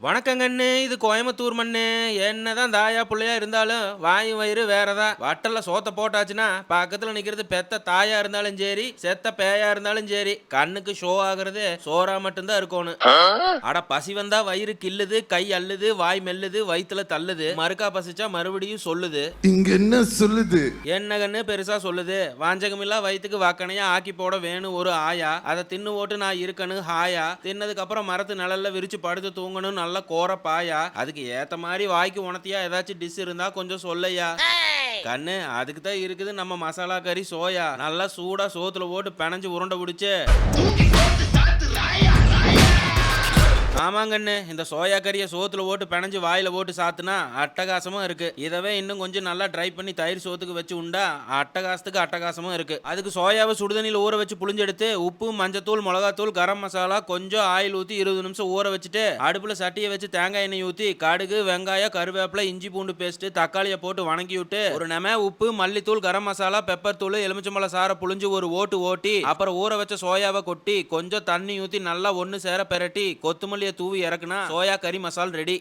வணக்கங்கண்ணு, இது கோயம்புத்தூர் மண்ணு. என்னதான் தாயா புள்ளையா இருந்தாலும் வாய் வயிறு வேறதான். வட்டல்ல சோத்த போட்டாச்சுன்னா பக்கத்துல நிக்கிறது பெத்த தாயா இருந்தாலும் சரி, செத்த பேயா இருந்தாலும் சரி, கண்ணுக்கு ஷோ ஆகுறது சோறா மட்டும்தான் இருக்கணும். அட பசி வந்தா வயிறு கில்லுது, கை அள்ளுது, வாய் மெல்லுது, வயித்துல தள்ளுது, மறுக்கா பசிச்சா மறுபடியும் சொல்லுது. இங்க என்ன சொல்லுது? என்ன கண்ணு பெருசா சொல்லுது? வாஞ்சகமில்லா வயிற்றுக்கு வாக்கனையா ஆக்கி போட வேணும் ஒரு ஆயா. அதை தின்னு ஓட்டு நான் இருக்கணும் ஹாயா. தின்னதுக்கு அப்புறம் மரத்து நிழல்ல விரிச்சு படுத்து தூங்கணும் நல்ல கோர பாயா. அதுக்கு ஏத்த மாதிரி வாய்க்கு உணர்த்தியா ஏதாச்சும் டிஷ் இருந்தா கொஞ்சம் சொல்லையா. கண்ணு அதுக்கு தான் இருக்குது நம்ம மசாலா கறி சோயா. நல்லா சூடா சோத்துல போட்டு பிணைஞ்சு உருண்டை பிடிச்சு. ஆமாங்கண்ணு, இந்த சோயா கறியை சோத்துல போட்டு பிணைஞ்சு வாயில போட்டு சாத்துனா அட்டகாசமும் இருக்கு. இதவே இன்னும் கொஞ்சம் நல்லா ட்ரை பண்ணி தயிர் சோத்துக்கு வச்சு உண்டா அட்டகாசத்துக்கு அட்டகாசமும் இருக்கு. அதுக்கு சோயாவை சுடுதண்ணியில் ஊற வச்சு புளிஞ்செடுத்து உப்பு, மஞ்சத்தூள், மிளகாத்தூள், கரம் மசாலா, கொஞ்சம் ஆயில் ஊற்றி 20 நிமிஷம் ஊற வச்சுட்டு அடுப்புல சட்டியை வச்சு தேங்காய் எண்ணெய் ஊற்றி கடுகு, வெங்காயம், கருவேப்பிலை, இஞ்சி பூண்டு பேஸ்ட், தக்காளியை போட்டு வணங்கி விட்டு ஒரு நெம உப்பு, மல்லித்தூள், கரம் மசாலா, பெப்பர் தூள், எலுமிச்சம்பழ சாரை புளிஞ்சு ஒரு ஓட்டு ஓட்டி அப்புறம் ஊற வச்ச சோயாவை கொட்டி கொஞ்சம் தண்ணி ஊற்றி நல்லா ஒன்று சேர பெரட்டி கொத்துமல்லி தூவி இறக்குனா சோயா கறி மசால் ரெடி.